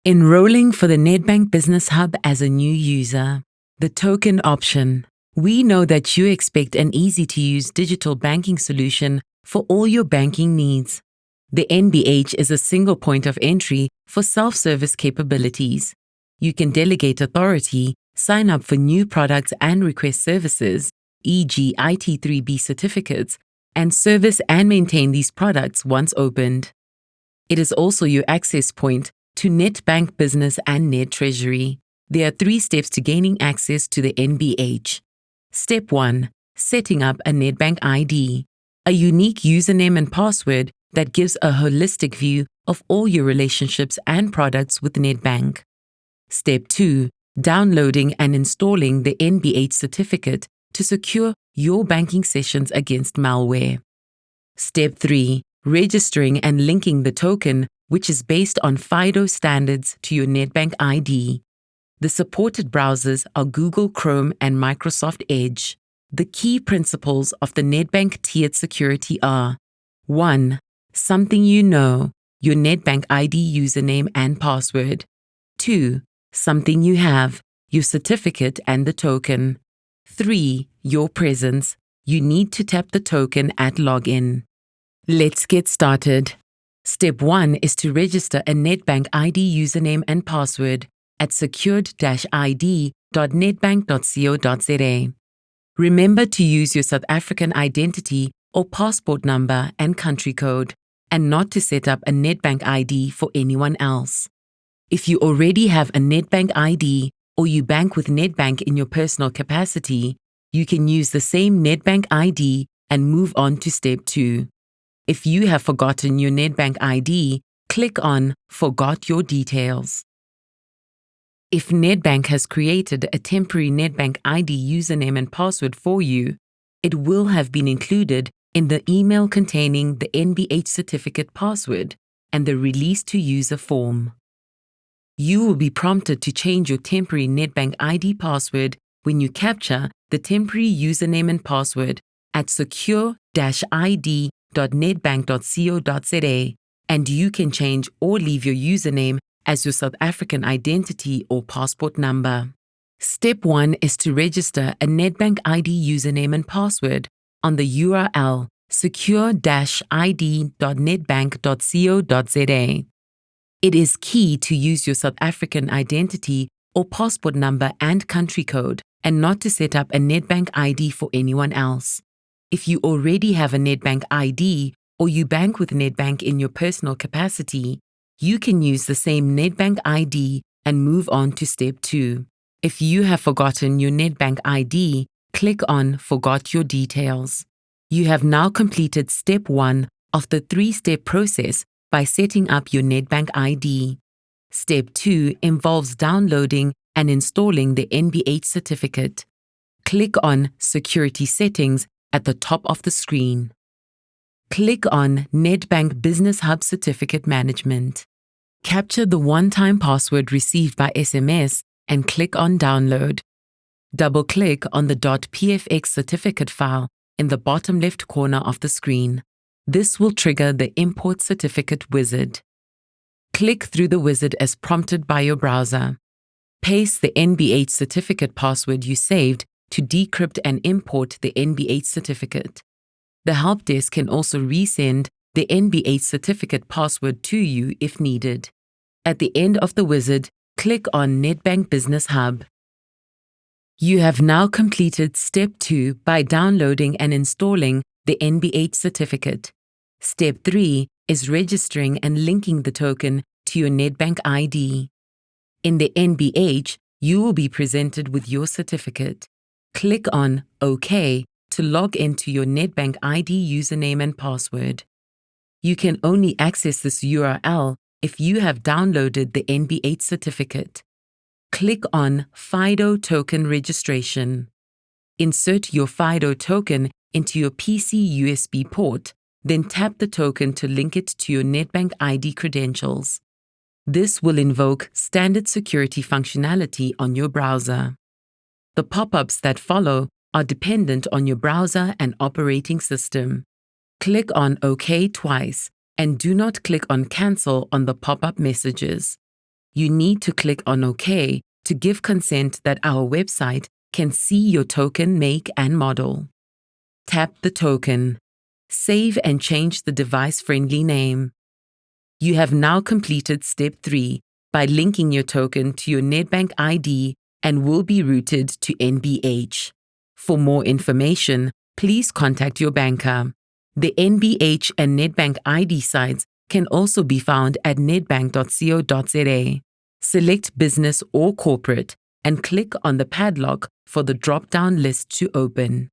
Enrolling for the Netbank Business Hub as a new user. The token option. We know that you expect an easy-to-use digital banking solution for all your banking needs. The NBH is a single point of entry for self-service capabilities. You can delegate authority, sign up for new products and request services, e.g. IT3B certificates, and service and maintain these products once opened. It is also your access point to Netbank Business and Net Treasury. There are 3 steps to gaining access to the NBH. Step 1. Setting up a Netbank ID, a unique username and password that gives a holistic view of all your relationships and products with Netbank. Step 2. Downloading and installing the NBH certificate to secure your banking sessions against malware. Step 3. Registering and linking the token, which is based on FIDO standards, to your Netbank ID. The supported browsers are Google Chrome and Microsoft Edge. The key principles of the Netbank tiered security are: 1. Something you know, your Netbank ID username and password. 2. Something you have, your certificate and the token. 3. Your presence. You need to tap the token at login. Let's get started. Step 1 is to register a Netbank ID username and password at secured-id.netbank.co.za. Remember to use your South African identity or passport number and country code, and not to set up a Netbank ID for anyone else. If you already have a Netbank ID or you bank with Netbank in your personal capacity, you can use the same Netbank ID and move on to Step 2. If you have forgotten your Netbank ID, click on Forgot Your Details. If Netbank has created a temporary Netbank ID username and password for you, it will have been included in the email containing the NBH certificate password and the Release to User form. You will be prompted to change your temporary Netbank ID password when you capture the temporary username and password at secure-id.netbank.co.za, and you can change or leave your username as your South African identity or passport number. Step 1 is to register a Netbank ID username and password on the URL secure-id.netbank.co.za. It is key to use your South African identity or passport number and country code, and not to set up a Netbank ID for anyone else. If you already have a Netbank ID or you bank with Netbank in your personal capacity, you can use the same Netbank ID and move on to Step 2. If you have forgotten your Netbank ID, click on Forgot Your Details. You have now completed Step 1 of the 3-step process by setting up your Netbank ID. Step 2 involves downloading and installing the NBH certificate. Click on Security Settings at the top of the screen. Click on Netbank Business Hub Certificate Management. Capture the one-time password received by SMS and click on Download. Double-click on the .pfx certificate file in the bottom left corner of the screen. This will trigger the Import Certificate wizard. Click through the wizard as prompted by your browser. Paste the NBH certificate password you saved to decrypt and import the NBH certificate. The help desk can also resend the NBH certificate password to you if needed. At the end of the wizard, click on Netbank Business Hub. You have now completed Step 2 by downloading and installing the NBH certificate. Step 3 is registering and linking the token to your Netbank ID. In the NBH, you will be presented with your certificate. Click on OK to log into your Netbank ID username and password. You can only access this URL if you have downloaded the NBH certificate. Click on FIDO Token Registration. Insert your FIDO token into your PC USB port, then tap the token to link it to your Netbank ID credentials. This will invoke standard security functionality on your browser. The pop-ups that follow are dependent on your browser and operating system. Click on OK twice and do not click on Cancel on the pop-up messages. You need to click on OK to give consent that our website can see your token make and model. Tap the token. Save and change the device-friendly name. You have now completed step 3 by linking your token to your Netbank ID and will be routed to NBH. For more information, please contact your banker. The NBH and Netbank ID sites can also be found at netbank.co.za. Select business or corporate and click on the padlock for the drop-down list to open.